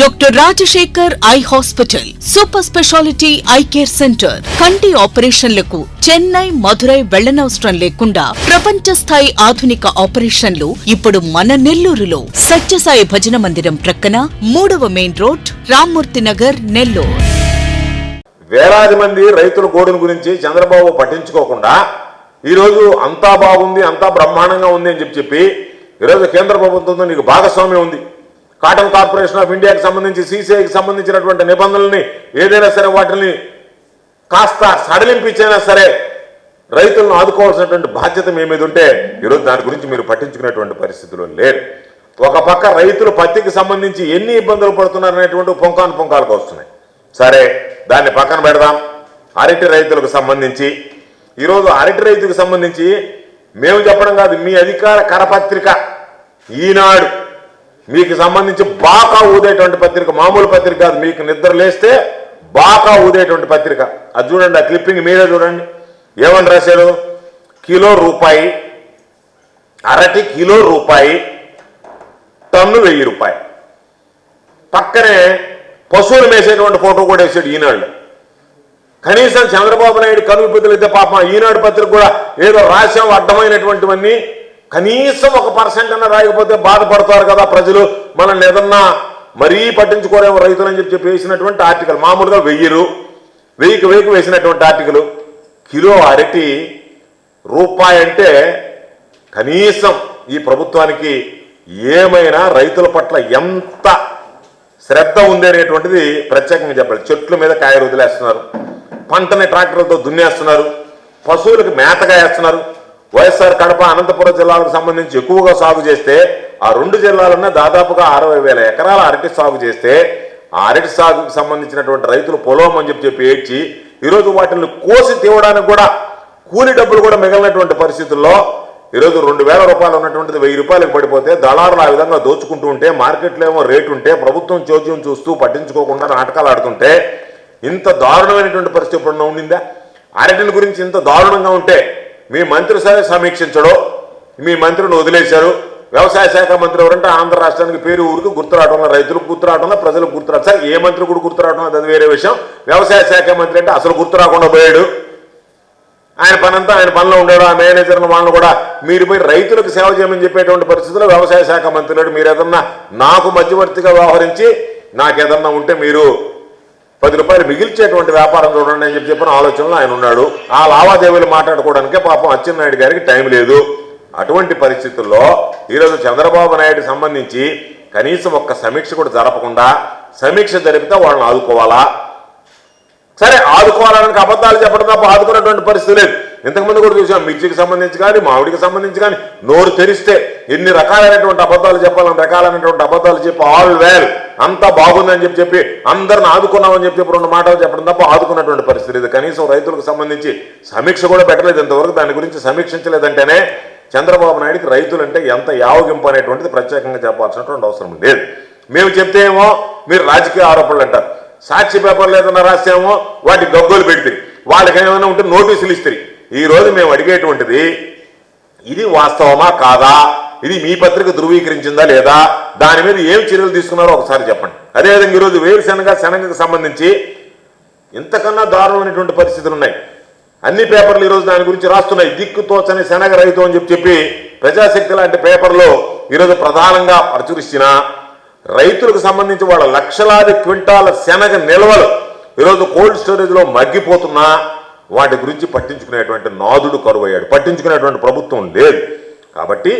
Doctor Rajasekhar eye hospital, super speciality eye care centre. కంటి ఆపరేషన్లకు చెన్నై, మధురై వెళ్లనవసరం లేకుండా ప్రపంచ స్థాయి ఆధునిక ఆపరేషన్లు ఇప్పుడు మన నెల్లూరులో. సత్యసాయి భజన మందిరం ప్రక్కన 3వ మెయిన్ రోడ్, రామ్మూర్తి నగర్, నెల్లూరు. వేలాది మంది రైతుల గోడును గురించి చంద్రబాబు పట్టించుకోకుండా ఈరోజు అంతా బాగుంది, అంతా బ్రహ్మాండంగా ఉంది అని చెప్పి ఈరోజు కేంద్ర ప్రభుత్వంతో నీకు భాగస్వామ్యం ఉంది. కాటన్ కార్పొరేషన్ ఆఫ్ ఇండియాకి సంబంధించి సిసిఐకి సంబంధించినటువంటి నిబంధనల్ని ఏదైనా సరే వాటిని కాస్త సడలింపించైనా సరే రైతులను ఆదుకోవాల్సినటువంటి బాధ్యత మీ మీద ఉంటే ఈరోజు దాని గురించి మీరు పట్టించుకునేటువంటి పరిస్థితులు లేరు. ఒక పక్క రైతులు పత్తికి సంబంధించి ఎన్ని ఇబ్బందులు పడుతున్నారనేటువంటి పుంకాలకు వస్తున్నాయి. సరే, దాన్ని పక్కన పెడదాం. అరటి రైతులకు సంబంధించి ఈరోజు అరటి రైతుకు సంబంధించి మేము చెప్పడం కాదు, మీ అధికార కరపత్రిక ఈనాడు మీకు సంబంధించి బాకా ఊదేటువంటి పత్రిక, మామూలు పత్రిక కాదు. మీకు నిద్ర లేస్తే బాకా ఊదేటువంటి పత్రిక. అది చూడండి, ఆ క్లిప్పింగ్ మీరే చూడండి. ఏమని రాశాడు? కిలో రూపాయి, అరటి కిలో రూపాయి, టన్ను 1000 రూపాయలు. పక్కనే పశువులు వేసేటువంటి ఫోటో కూడా వేసాడు ఈనాడు. కనీసం చంద్రబాబు నాయుడు కనువిపుతులు అయితే పాపం ఈనాడు పత్రిక కూడా ఏదో రాశాం అడ్డమైనటువంటివన్నీ కనీసం 1% అన్న రాయకపోతే బాధపడతారు కదా ప్రజలు, మనల్ని ఏదన్నా మరీ పట్టించుకోరేమో రైతులు అని చెప్పి వేసినటువంటి ఆర్టికల్. మామూలుగా 1000కి వేసినటువంటి ఆర్టికల్. కిలో అరటి రూపాయి అంటే కనీసం ఈ ప్రభుత్వానికి ఏమైనా రైతుల పట్ల ఎంత శ్రద్ధ ఉంది అనేటువంటిది ప్రత్యేకంగా చెప్పాలి. చెట్ల మీద కాయలు వదిలేస్తున్నారు, పంటని ట్రాక్టర్లతో దున్నేస్తున్నారు, పశువులకు మేతగా వేస్తున్నారు. వైఎస్ఆర్ కడప, అనంతపురం జిల్లాలకు సంబంధించి ఎక్కువగా సాగు చేస్తే ఆ 2 జిల్లాలన్నా దాదాపుగా 60,000 ఎకరాల అరటి సాగు చేస్తే ఆ అరటి సాగుకు సంబంధించినటువంటి రైతులు పొలం అని చెప్పి ఏడ్చి ఈరోజు వాటిని కోసి తీవడానికి కూడా కూలి డబ్బులు కూడా మిగిలినటువంటి పరిస్థితుల్లో ఈరోజు 2,000 రూపాయలు ఉన్నటువంటిది 1000 రూపాయలకు పడిపోతే దళారులు ఆ విధంగా దోచుకుంటూ ఉంటే, మార్కెట్లో ఏమో రేటు ఉంటే ప్రభుత్వం చోద్యం చూస్తూ పట్టించుకోకుండా నాటకాలు ఆడుతుంటే ఇంత దారుణమైనటువంటి పరిస్థితి ఎప్పుడన్నా ఉండిందా? అరటిని గురించి ఇంత దారుణంగా ఉంటే మీ మంత్రి సరే సమీక్షించడో, మీ మంత్రిని వదిలేశారు. వ్యవసాయ శాఖ మంత్రి ఎవరంటే ఆంధ్ర రాష్ట్రానికి పేరు ఊరికి గుర్తురావడంలో, రైతులకు గుర్తురావడంలో, ప్రజలకు గుర్తురాదు. సార్, ఏ మంత్రి కూడా గుర్తురావడం అది వేరే విషయం. వ్యవసాయ శాఖ మంత్రి అంటే అసలు గుర్తురాకుండా పోయాడు. ఆయన పనంతా ఆయన పనిలో ఉండాడు. ఆ మేనేజర్లు వాళ్ళని కూడా మీరు పోయి రైతులకు సేవ చేయమని చెప్పేటువంటి పరిస్థితుల్లో వ్యవసాయ శాఖ మంత్రి లేడు. మీరు ఏదన్నా నాకు మధ్యవర్తిగా వ్యవహరించి నాకేదన్నా ఉంటే మీరు 10 రూపాయలు మిగిల్చేటువంటి వ్యాపారం చూడండి అని చెప్పిన ఆలోచనలో ఆయన ఉన్నాడు. ఆ లావాదేవీలు మాట్లాడుకోవడానికే పాపం అచ్చెన్నాయుడు గారికి టైం లేదు. అటువంటి పరిస్థితుల్లో ఈరోజు చంద్రబాబు నాయుడు సంబంధించి కనీసం ఒక్క సమీక్ష కూడా జరపకుండా, సమీక్ష జరిపితే వాళ్ళని ఆదుకోవాలా? సరే, ఆదుకోవాలని అబద్ధాలు చెప్పడం తప్ప ఆదుకున్నటువంటి పరిస్థితి లేదు. ఇంతకుముందు కూడా చూసాం, మిర్చికి సంబంధించి కానీ మామిడికి సంబంధించి కానీ నోరు తెరిస్తే ఎన్ని రకాలైనటువంటి అబద్ధాలు చెప్పాలని రకాలైనటువంటి అబద్ధాలు చెప్పి ఆల్ వేల్ అంతా బాగుందని చెప్పి అందరిని ఆదుకున్నామని చెప్పి 2 మాటలు చెప్పడం తప్ప ఆదుకున్నటువంటి పరిస్థితి లేదు. కనీసం రైతులకు సంబంధించి సమీక్ష కూడా పెట్టలేదు ఇంతవరకు. దాని గురించి సమీక్షించలేదంటేనే చంద్రబాబు నాయుడికి రైతులంటే ఎంత యావగింపు అనేటువంటిది ప్రత్యేకంగా చెప్పాల్సినటువంటి అవసరం లేదు. మేము చెప్తే ఏమో మీరు రాజకీయ ఆరోపణలు అంటారు. సాక్షి పేపర్లు ఏదైనా రాసేమో వాటి గగ్గోలు పెడితే వాళ్ళకి ఏమైనా ఉంటే నోటీసులు ఇస్తారు. ఈరోజు మేము అడిగేటువంటిది ఇది వాస్తవమా కాదా, ఇది మీ పత్రిక ధృవీకరించిందా లేదా, దాని మీద ఏం చర్యలు తీసుకున్నారో ఒకసారి చెప్పండి. అదేవిధంగా ఈరోజు శనగకు సంబంధించి ఇంతకన్నా దారుణమైనటువంటి పరిస్థితులు ఉన్నాయి. అన్ని పేపర్లు ఈరోజు దాని గురించి రాస్తున్నాయి. దిక్కుతోచని శనగ రైతు అని చెప్పి ప్రజాశక్తి లాంటి పేపర్లో ఈరోజు ప్రధానంగా ప్రచురిస్తున్న రైతులకు సంబంధించి వాళ్ళ లక్షలాది క్వింటాల శనగ నిల్వలు ఈరోజు కోల్డ్ స్టోరేజ్లో మగ్గిపోతున్నా వాటి గురించి పట్టించుకునేటువంటి నాదుడు కరువయ్యాడు. పట్టించుకునేటువంటి ప్రభుత్వం లేదు. కాబట్టి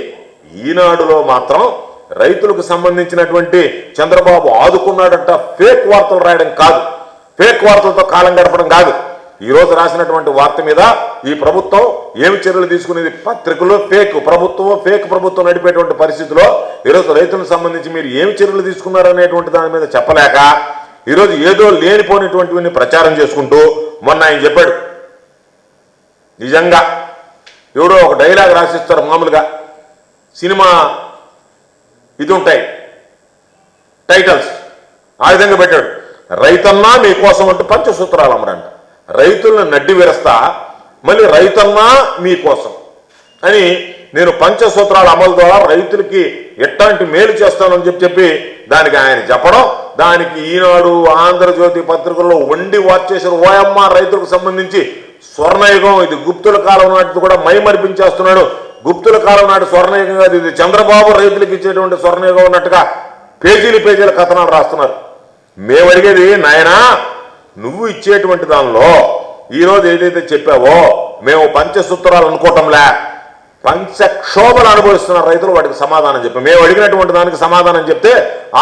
ఈనాడులో మాత్రం రైతులకు సంబంధించినటువంటి చంద్రబాబు ఆదుకున్నాడంట ఫేక్ వార్తలు రాయడం కాదు, ఫేక్ వార్తలతో కాలం గడపడం కాదు. ఈరోజు రాసినటువంటి వార్త మీద ఈ ప్రభుత్వం ఏమి చర్యలు తీసుకునేది? పత్రికలు ఫేక్ ప్రభుత్వం నడిపేటువంటి పరిస్థితిలో ఈరోజు రైతులకు సంబంధించి మీరు ఏమి చర్యలు తీసుకున్నారనేటువంటి దాని మీద చెప్పలేక ఈరోజు ఏదో లేనిపోయినటువంటివన్నీ ప్రచారం చేసుకుంటూ, మొన్న ఆయన చెప్పాడు, నిజంగా ఎవడో ఒక డైలాగ్ రాసిస్తారు మామూలుగా, సినిమా ఇది ఉంటాయి టైటిల్స్, ఆ విధంగా పెట్టాడు. రైతన్నా మీకోసం అంటే పంచసూత్రాలు అమ్మడంట. రైతులను నడ్డి విరస్తా మళ్ళీ రైతన్నా మీకోసం అని నేను పంచసూత్రాల అమలు ద్వారా రైతులకి ఎట్లాంటి మేలు చేస్తానని చెప్పి దానికి ఆయన చెప్పడం, దానికి ఈనాడు ఆంధ్రజ్యోతి పత్రికల్లో వండి వాచేసారు. ఓయమ్మ రైతులకు సంబంధించి స్వర్ణయుగం, ఇది గుప్తుల కాలం నాటిది కూడా మైమరిపించేస్తున్నాడు. గుప్తుల కాలం నాటి స్వర్ణయుగం కాదు ఇది, చంద్రబాబు రైతులకు ఇచ్చేటువంటి స్వర్ణయుగం అన్నట్టుగా పేజీల కథనాలు రాస్తున్నారు. మేము అడిగేది నాయనా, నువ్వు ఇచ్చేటువంటి దానిలో ఈరోజు ఏదైతే చెప్పావో మేము పంచసూత్రాలు అనుకోవటంలే, పంచక్షోభలు అనుభవిస్తున్నారు రైతులు, వాటికి సమాధానం చెప్పి మేము అడిగినటువంటి దానికి సమాధానం చెప్తే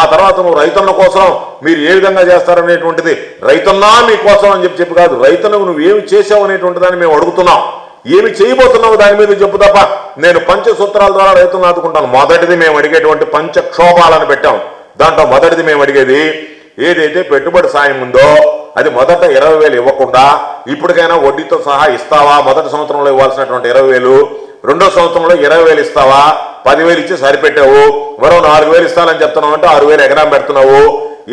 ఆ తర్వాత నువ్వు రైతుల కోసం మీరు ఏ విధంగా చేస్తారనేటువంటిది, రైతున్నా మీకోసం అని చెప్పి కాదు, రైతులకు నువ్వు ఏమి చేసావు అనేటువంటి దాన్ని మేము అడుగుతున్నాం. ఏమి చేయబోతున్నావు దాని మీద చెప్పు తప్ప నేను పంచసూత్రాల ద్వారా రైతులను ఆదుకుంటాను. మొదటిది మేము అడిగేటువంటి పంచక్షోభాలను పెట్టాం. దాంట్లో మొదటిది మేము అడిగేది ఏదైతే పెట్టుబడి సాయం ఉందో అది మొదట 20,000 ఇవ్వకుండా ఇప్పటికైనా వడ్డీతో సహా ఇస్తావా? మొదటి సంవత్సరంలో ఇవ్వాల్సినటువంటి 20,000, రెండో సంవత్సరంలో 20,000 ఇస్తావా? 10,000 ఇచ్చి సరిపెట్టావు, మరో 4,000 ఇస్తానని చెప్తున్నావు అంటే 6,000 ఎకరం పెడుతున్నావు.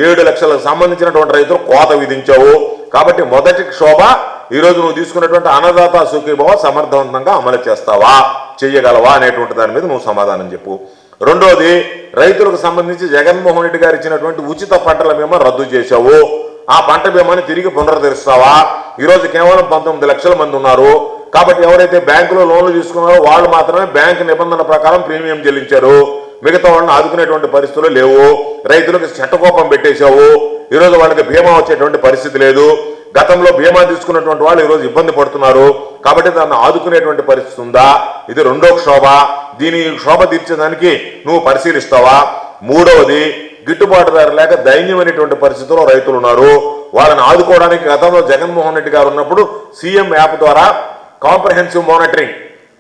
7 లక్షలకు సంబంధించినటువంటి రైతులు కోత విధించావు. కాబట్టి మొదటి క్షోభ ఈరోజు నువ్వు తీసుకున్నటువంటి అన్నదాత సుఖీభవ సమర్థవంతంగా అమలు చేస్తావా, చెయ్యగలవా అనేటువంటి దాని మీద నువ్వు సమాధానం చెప్పు. రెండోది, రైతులకు సంబంధించి జగన్మోహన్ రెడ్డి గారు ఇచ్చినటువంటి ఉచిత పంటల బీమా రద్దు చేశావు. ఆ పంట బీమాని తిరిగి పునరుద్ధరిస్తావా? ఈరోజు కేవలం 19 లక్షల మంది ఉన్నారు. కాబట్టి ఎవరైతే బ్యాంకులో లోన్లు తీసుకున్నారో వాళ్ళు మాత్రమే బ్యాంకు నిబంధనల ప్రకారం ప్రీమియం చెల్లించారు. మిగతా వాళ్ళని ఆదుకునేటువంటి పరిస్థితులు లేవు. రైతులకు చట్టకోపం పెట్టేశావు. ఈరోజు వాళ్ళకి బీమా వచ్చేటువంటి పరిస్థితి లేదు. గతంలో బీమా తీసుకున్నటువంటి వాళ్ళు ఈరోజు ఇబ్బంది పడుతున్నారు. కాబట్టి దాన్ని ఆదుకునేటువంటి పరిస్థితి ఉందా? ఇది రెండో క్షోభ. దీని క్షోభ తీర్చేదానికి నువ్వు పరిశీలిస్తావా? మూడవది, గిట్టుబాటు ధర లేక దైన్యమైనటువంటి పరిస్థితుల్లో రైతులు ఉన్నారు. వాళ్ళని ఆదుకోవడానికి గతంలో జగన్మోహన్ రెడ్డి గారు ఉన్నప్పుడు సీఎం యాప్ ద్వారా comprehensive monitoring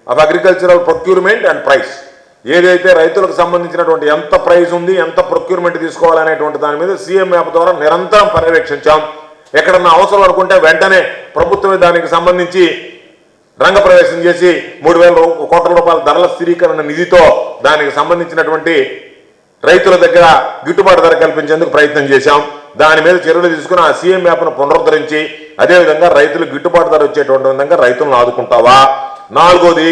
of agricultural procurement and price, ఏదైతే రైతులకు సంబంధించినటువంటి ఎంత ప్రైస్ ఉంది, ఎంత ప్రొక్యూర్మెంట్ తీసుకోవాలనేటువంటి దాని మీద సీఎం యాప్ ద్వారా నిరంతరం పర్యవేక్షించాం. ఎక్కడన్నా అవసరం అనుకుంటే వెంటనే ప్రభుత్వమే దానికి సంబంధించి రంగప్రవేశం చేసి 3,000 కోట్ల రూపాయల ధరల స్థిరీకరణ నిధితో దానికి సంబంధించినటువంటి రైతుల దగ్గర గిట్టుబాటు ధర కల్పించేందుకు ప్రయత్నం చేశాం. దాని మీద చర్యలు తీసుకుని ఆ సీఎం యాప్ను పునరుద్ధరించి అదేవిధంగా రైతులకు గిట్టుబాటు ధర వచ్చేటువంటి విధంగా రైతులను ఆదుకుంటావా? నాలుగోది,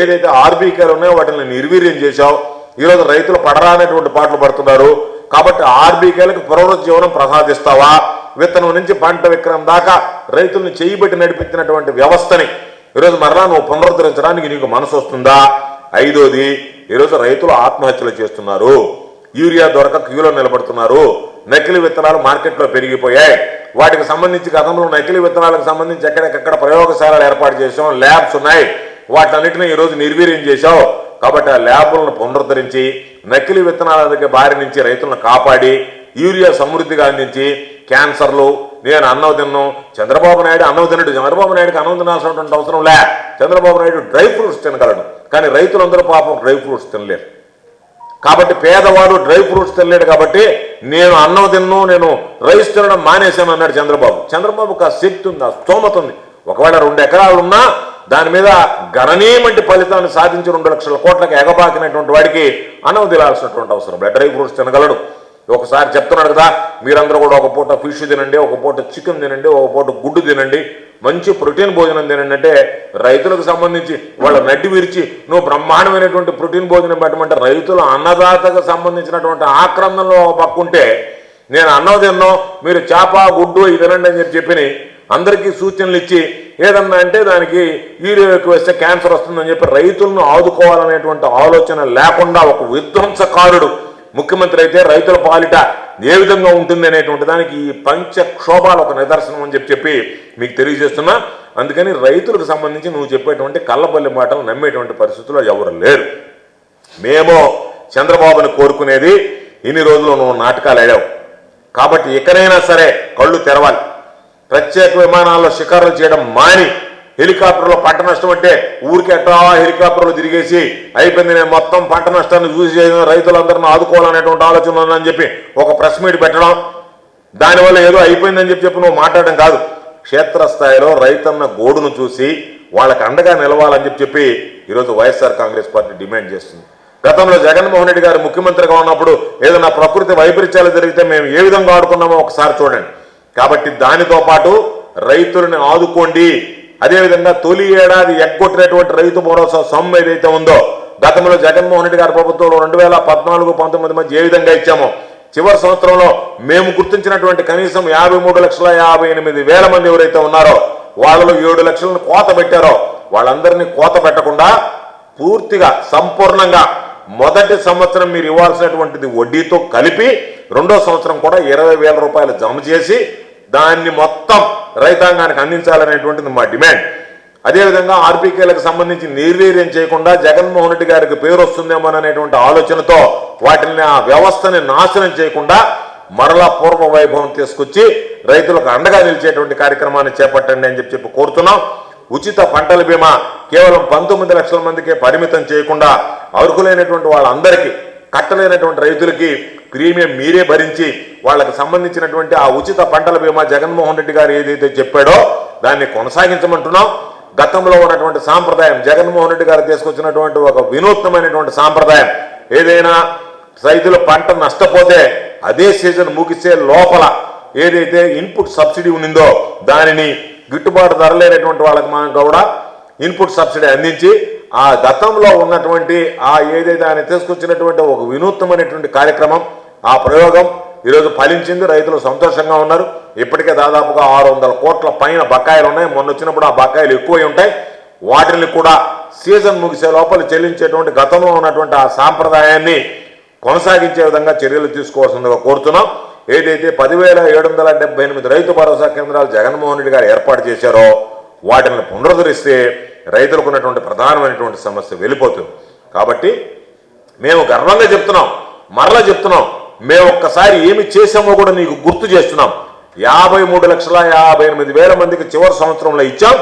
ఏదైతే ఆర్బీకేలు ఉన్నాయో వాటిని నిర్వీర్యం చేశావు. ఈరోజు రైతులు పడరానటువంటి పాటలు పడుతున్నారు. కాబట్టి ఆర్బీకేలకు పునరుజ్జీవనం ప్రసాదిస్తావా? విత్తనం నుంచి పంట విక్రయం దాకా రైతులను చేయబెట్టి నడిపించినటువంటి వ్యవస్థని ఈరోజు మరలా నువ్వు పునరుద్ధరించడానికి నీకు మనసు వస్తుందా? ఐదోది, ఈరోజు రైతులు ఆత్మహత్యలు చేస్తున్నారు. యూరియా దొరక క్యూలో నిలబడుతున్నారు. నకిలీ విత్తనాలు మార్కెట్లో పెరిగిపోయాయి. వాటికి సంబంధించి గతంలో నకిలీ విత్తనాలకు సంబంధించి ఎక్కడికక్కడ ప్రయోగశాలలు ఏర్పాటు చేసాం, ల్యాబ్స్ ఉన్నాయి. వాటన్నిటిని ఈరోజు నిర్వీర్యం చేశావు. కాబట్టి ఆ ల్యాబులను పునరుద్ధరించి నకిలీ విత్తనాల దగ్గర బారి నుంచి రైతులను కాపాడి యూరియా సమృద్ధిగా అందించి క్యాన్సర్లు, నేను అన్నం తిన్నాను, చంద్రబాబు నాయుడు అన్నం తినడు, చంద్రబాబు నాయుడుకి అన్నం తినాల్సినటువంటి అవసరం లే. చంద్రబాబు నాయుడు డ్రై ఫ్రూట్స్ తినగలడు, కానీ రైతులందరూ పాపం డ్రై ఫ్రూట్స్ తినలేరు. కాబట్టి పేదవాడు డ్రై ఫ్రూట్స్ తినలేడు. కాబట్టి నేను అన్నం తిన్ను, నేను రైస్ తినడం మానేశాను అన్నాడు చంద్రబాబు. చంద్రబాబుకి ఆ శక్తి ఉంది, ఆ స్తోమత ఉంది. ఒకవేళ 2 ఎకరాలు ఉన్నా దాని మీద గణనీయమంటి ఫలితాన్ని సాధించి 2 లక్షల కోట్లకు ఎగబాకినటువంటి వాడికి అన్నం తినాల్సినటువంటి అవసరం లేదు. డ్రై ఫ్రూట్స్ తినగలడు. ఒకసారి చెప్తున్నాడు కదా, మీరందరూ కూడా ఒక పూట ఫిష్ తినండి, ఒక పూట చికెన్ తినండి, ఒక పూట గుడ్డు తినండి, మంచి ప్రోటీన్ భోజనం తినండి అంటే రైతులకు సంబంధించి వాళ్ళ నడ్డి విరిచి నువ్వు బ్రహ్మాండమైనటువంటి ప్రోటీన్ భోజనం పెట్టమంటే రైతుల అన్నదాతకు సంబంధించినటువంటి ఆక్రందనలో పక్కుంటే నేను అన్నం తిన్నాం, మీరు చేప గుడ్డు ఇది తినండి అని చెప్పి అందరికీ సూచనలు ఇచ్చి ఏదన్నా అంటే దానికి యూరియా ఎక్కువ వేస్తే క్యాన్సర్ వస్తుందని చెప్పి రైతులను ఆదుకోవాలనేటువంటి ఆలోచన లేకుండా ఒక విధ్వంసకారుడు ముఖ్యమంత్రి అయితే రైతుల పాలిట ఏ విధంగా ఉంటుంది అనేటువంటి దానికి ఈ పంచక్షోభాలు ఒక నిదర్శనం అని చెప్పి మీకు తెలియజేస్తున్నా. అందుకని రైతులకు సంబంధించి నువ్వు చెప్పేటువంటి కళ్ళబల్లి మాటలు నమ్మేటువంటి పరిస్థితుల్లో ఎవరు లేరు. మేము చంద్రబాబుని కోరుకునేది, ఇన్ని రోజులు నువ్వు నాటకాలు ఆడావు కాబట్టి ఎక్కడైనా సరే కళ్ళు తెరవాలి. ప్రత్యేక విమానాల్లో షికారులు చేయడం మాని, హెలికాప్టర్లో పంట నష్టం అంటే ఊరికి ఎట్టా హెలికాప్టర్లు తిరిగేసి అయిపోయింది, నేను మొత్తం పంట నష్టాన్ని చూసి రైతులందరినీ ఆదుకోవాలనేటువంటి ఆలోచన ఉందని చెప్పి ఒక ప్రెస్ మీట్ పెట్టడం, దానివల్ల ఏదో అయిపోయిందని చెప్పి నువ్వు మాట్లాడడం కాదు. క్షేత్రస్థాయిలో రైతన్న గోడును చూసి వాళ్ళకి అండగా నిలవాలని చెప్పి ఈరోజు వైఎస్ఆర్ కాంగ్రెస్ పార్టీ డిమాండ్ చేస్తుంది. గతంలో జగన్మోహన్ రెడ్డి గారు ముఖ్యమంత్రిగా ఉన్నప్పుడు ఏదైనా ప్రకృతి వైపరీత్యాలు జరిగితే మేము ఏ విధంగా ఆడుకున్నామో ఒకసారి చూడండి. కాబట్టి దానితో పాటు రైతులను ఆదుకోండి. అదేవిధంగా తొలి ఏడాది ఎగ్గొట్టినటువంటి రైతు భరోసా సొమ్ము ఏదైతే ఉందో గతంలో జగన్మోహన్ రెడ్డి గారి ప్రభుత్వంలో 2014-19 మధ్య ఏ విధంగా ఇచ్చామో చివరి సంవత్సరంలో మేము గుర్తించినటువంటి కనీసం 53,58,000 మంది ఎవరైతే ఉన్నారో వాళ్ళలో 7 లక్షలను కోత పెట్టారో వాళ్ళందరినీ కోత పెట్టకుండా పూర్తిగా సంపూర్ణంగా మొదటి సంవత్సరం మీరు ఇవ్వాల్సినటువంటిది వడ్డీతో కలిపి రెండో సంవత్సరం కూడా 20,000 రూపాయలు జమ చేసి దాన్ని మొత్తం రైతాంగానికి అందించాలనేటువంటిది మా డిమాండ్. అదేవిధంగా ఆర్బీకేలకు సంబంధించి నిర్వీర్యం చేయకుండా జగన్మోహన్ రెడ్డి గారికి పేరు వస్తుందేమోననేటువంటి ఆలోచనతో వాటిని ఆ వ్యవస్థని నాశనం చేయకుండా మరలా పూర్వ వైభవం తీసుకొచ్చి రైతులకు అండగా నిలిచేటువంటి కార్యక్రమాన్ని చేపట్టండి అని చెప్పి కోరుతున్నాం. ఉచిత పంటల బీమా కేవలం 19 లక్షల మందికే పరిమితం చేయకుండా అర్హులైనటువంటి వాళ్ళందరికీ, కట్టలేనటువంటి రైతులకి ప్రీమియం మీరే భరించి వాళ్ళకి సంబంధించినటువంటి ఆ ఉచిత పంటల బీమా జగన్మోహన్ రెడ్డి గారు ఏదైతే చెప్పాడో దాన్ని కొనసాగించమంటున్నాం. గతంలో ఉన్నటువంటి సాంప్రదాయం, జగన్మోహన్ రెడ్డి గారు తీసుకొచ్చినటువంటి ఒక వినూత్నమైనటువంటి సాంప్రదాయం, ఏదైనా రైతుల పంట నష్టపోతే అదే సీజన్ ముగిసే లోపల ఏదైతే ఇన్పుట్ సబ్సిడీ ఉండిందో దానిని గిట్టుబాటు ధర లేనటువంటి వాళ్ళకి మనం కూడా ఇన్పుట్ సబ్సిడీ అందించి ఆ గతంలో ఉన్నటువంటి ఆ ఏదైతే ఆయన తీసుకొచ్చినటువంటి ఒక వినూత్నమైనటువంటి కార్యక్రమం, ఆ ప్రయోగం ఈరోజు ఫలించింది. రైతులు సంతోషంగా ఉన్నారు. ఇప్పటికే దాదాపుగా 600 కోట్ల పైన బకాయిలు ఉన్నాయి. మొన్న వచ్చినప్పుడు ఆ బకాయిలు ఎక్కువై ఉంటాయి. వాటిని కూడా సీజన్ ముగిసే లోపల చెల్లించేటువంటి గతంలో ఉన్నటువంటి ఆ సాంప్రదాయాన్ని కొనసాగించే విధంగా చర్యలు తీసుకోవాల్సిందిగా కోరుతున్నాం. ఏదైతే 10,778 రైతు భరోసా కేంద్రాలు జగన్మోహన్ రెడ్డి గారు ఏర్పాటు చేశారో వాటిని పునరుద్ధరిస్తే రైతులకు ఉన్నటువంటి ప్రధానమైనటువంటి సమస్య వెళ్ళిపోతుంది. కాబట్టి మేము గర్వంగా చెప్తున్నాం, మరలా చెప్తున్నాం, మేము ఒక్కసారి ఏమి చేసామో కూడా నీకు గుర్తు చేస్తున్నాం. 53,58,000 మందికి చివరి సంవత్సరంలో ఇచ్చాం.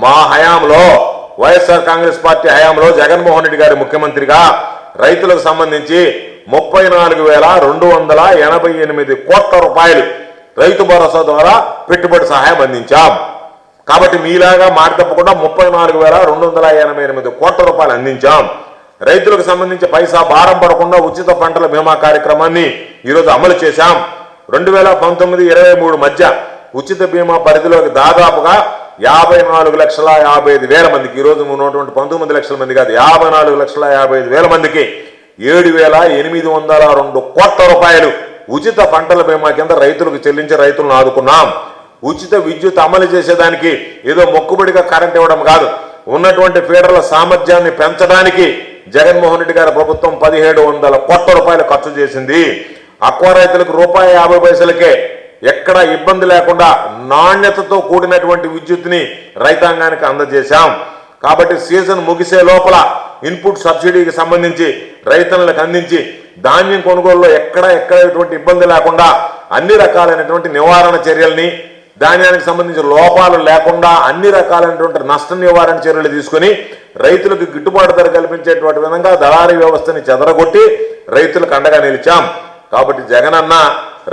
మా హయాంలో, వైఎస్ఆర్ కాంగ్రెస్ పార్టీ హయాంలో జగన్మోహన్ రెడ్డి గారి ముఖ్యమంత్రిగా రైతులకు సంబంధించి 34,288 కోట్ల రూపాయలు రైతు భరోసా ద్వారా పెట్టుబడి సహాయం అందించాం. కాబట్టి మీలాగా మాట తప్పకుండా 34,288 కోట్ల రూపాయలు అందించాం. రైతులకు సంబంధించి పైసా భారం పడకుండా ఉచిత పంటల బీమా కార్యక్రమాన్ని ఈరోజు అమలు చేశాం. 2019-23 మధ్య ఉచిత బీమా పరిధిలోకి దాదాపుగా 54,55,000 మందికి, ఈరోజు ఉన్నటువంటి 19 లక్షల మంది కాదు, 54,55,000 మందికి 7,802 కోట్ల రూపాయలు ఉచిత పంటల బీమా కింద రైతులకు చెల్లించి రైతులను ఆదుకున్నాం. ఉచిత విద్యుత్ అమలు చేసేదానికి ఏదో మొక్కుబడిగా కరెంట్ ఇవ్వడం కాదు, ఉన్నటువంటి ఫీడర్ల సామర్థ్యాన్ని పెంచడానికి జగన్మోహన్ రెడ్డి గారి ప్రభుత్వం 1,700 కోట్ల రూపాయలు ఖర్చు చేసింది. అక్వా రైతులకు ₹1.50 ఎక్కడ ఇబ్బంది లేకుండా నాణ్యతతో కూడినటువంటి విద్యుత్ని రైతాంగానికి అందజేశాం. కాబట్టి సీజన్ ముగిసే లోపల ఇన్పుట్ సబ్సిడీకి సంబంధించి రైతులకు అందించి ధాన్యం కొనుగోలులో ఎక్కడ ఎటువంటి ఇబ్బంది లేకుండా అన్ని రకాలైనటువంటి నివారణ చర్యల్ని, ధాన్యానికి సంబంధించిన లోపాలు లేకుండా అన్ని రకాలైనటువంటి నష్ట నివారణ చర్యలు తీసుకుని రైతులకు గిట్టుబాటు ధర కల్పించేటువంటి విధంగా దళారీ వ్యవస్థని చెదరగొట్టి రైతులకు అండగా నిలిచాం. కాబట్టి జగనన్న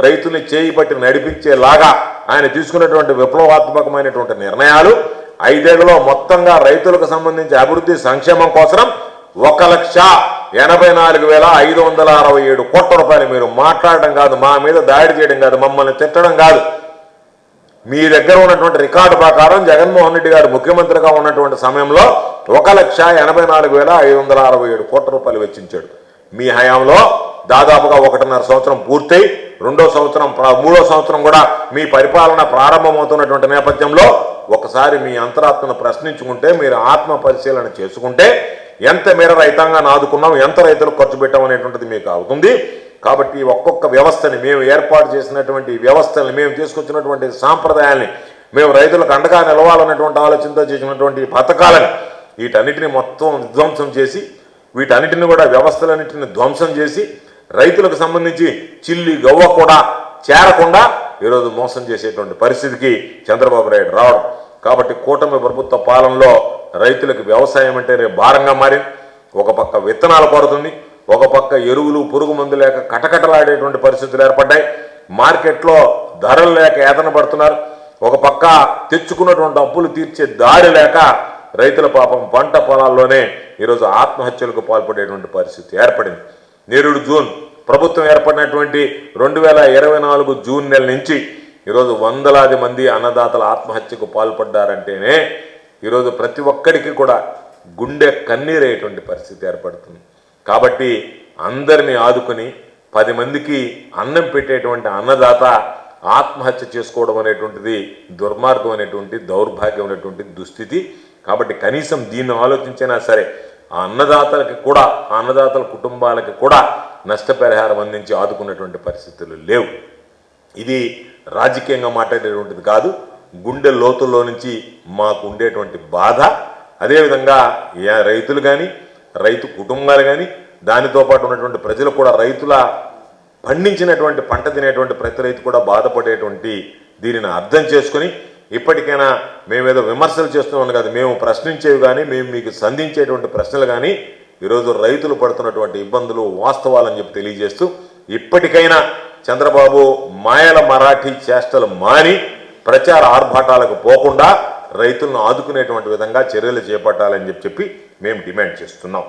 రైతుని చేయి పట్టి నడిపించేలాగా ఆయన తీసుకున్నటువంటి విప్లవాత్మకమైనటువంటి నిర్ణయాలు 5 ఏళ్లలో మొత్తంగా రైతులకు సంబంధించి అభివృద్ధి సంక్షేమం కోసం 1,84,567 కోట్ల రూపాయలు. మీరు మాట్లాడడం కాదు, మా మీద దాడి చేయడం కాదు, మమ్మల్ని తిట్టడం కాదు, మీ దగ్గర ఉన్నటువంటి రికార్డు ప్రకారం జగన్మోహన్ రెడ్డి గారు ముఖ్యమంత్రిగా ఉన్నటువంటి సమయంలో 1,84,567 కోట్ల రూపాయలు వెచ్చించాడు. మీ హయాంలో దాదాపుగా 1.5 సంవత్సరం పూర్తయి మూడో సంవత్సరం కూడా మీ పరిపాలన ప్రారంభమవుతున్నటువంటి నేపథ్యంలో ఒకసారి మీ అంతరాత్మను ప్రశ్నించుకుంటే, మీరు ఆత్మ పరిశీలన చేసుకుంటే ఎంత మేర రైతాంగాన్ని ఆదుకున్నాం, ఎంత రైతులకు ఖర్చు పెట్టాం అనేటువంటిది మీకు అవుతుంది. కాబట్టి ఒక్కొక్క వ్యవస్థని, మేము ఏర్పాటు చేసినటువంటి వ్యవస్థల్ని, మేము తీసుకొచ్చినటువంటి సాంప్రదాయాల్ని, మేము రైతులకు అండగా నిలవాలన్నటువంటి ఆలోచనతో చేసినటువంటి పథకాలని వీటన్నిటిని మొత్తం విధ్వంసం చేసి, వీటన్నిటిని కూడా వ్యవస్థలన్నింటిని ధ్వంసం చేసి రైతులకు సంబంధించి చిల్లి గవ్వ కూడా చేరకుండా ఈరోజు మోసం చేసేటువంటి పరిస్థితికి చంద్రబాబు నాయుడు రావడం. కాబట్టి కూటమి ప్రభుత్వ పాలనలో రైతులకు వ్యవసాయం అంటే భారంగా మారింది. ఒక పక్క విత్తనాలు కొడుతుంది, ఒక పక్క ఎరువులు పురుగు మందు లేక కటకటలాడేటువంటి పరిస్థితులు ఏర్పడ్డాయి. మార్కెట్లో ధరలు లేక ఏదన పడుతున్నారు. ఒక పక్క తెచ్చుకున్నటువంటి అప్పులు తీర్చే దారి లేక రైతుల పాపం పంట పొలాల్లోనే ఈరోజు ఆత్మహత్యలకు పాల్పడేటువంటి పరిస్థితి ఏర్పడింది. నేరుడు జూన్ ప్రభుత్వం ఏర్పడినటువంటి 2024 జూన్ నెల నుంచి ఈరోజు వందలాది మంది అన్నదాతల ఆత్మహత్యకు పాల్పడ్డారంటేనే ఈరోజు ప్రతి ఒక్కడికి కూడా గుండె కన్నీరయ్యేటువంటి పరిస్థితి ఏర్పడుతుంది. కాబట్టి అందరినీ ఆదుకుని 10 మందికి అన్నం పెట్టేటువంటి అన్నదాత ఆత్మహత్య చేసుకోవడం అనేటువంటిది దుర్మార్గం అనేటువంటి దౌర్భాగ్యం అనేటువంటి దుస్థితి. కాబట్టి కనీసం దీన్ని ఆలోచించినా సరే ఆ అన్నదాతలకి కూడా ఆ అన్నదాతల కుటుంబాలకి కూడా నష్టపరిహారం అందించి ఆదుకున్నటువంటి పరిస్థితులు లేవు. ఇది రాజకీయంగా మాట్లాడేటువంటిది కాదు, గుండె లోతుల్లో నుంచి మాకు ఉండేటువంటి బాధ. అదేవిధంగా రైతులు కానీ రైతు కుటుంబాలు కానీ దానితో పాటు ఉన్నటువంటి ప్రజలు కూడా రైతుల పండించినటువంటి పంట తినేటువంటి ప్రతి రైతు కూడా బాధపడేటువంటి దీనిని అర్థం చేసుకొని ఇప్పటికైనా మేమేదో విమర్శలు చేస్తున్నాం కాదు, మేము ప్రశ్నించేవి కానీ మేము మీకు సంధించేటువంటి ప్రశ్నలు కానీ ఈరోజు రైతులు పడుతున్నటువంటి ఇబ్బందులు వాస్తవాలని చెప్పి తెలియజేస్తూ ఇప్పటికైనా చంద్రబాబు మాయల మరాఠీ చేష్టలు మాని ప్రచార ఆర్భాటాలకు పోకుండా రైతులను ఆదుకునేటువంటి విధంగా చర్యలు చేపట్టాలని చెప్పి మేము డిమాండ్ చేస్తున్నాం.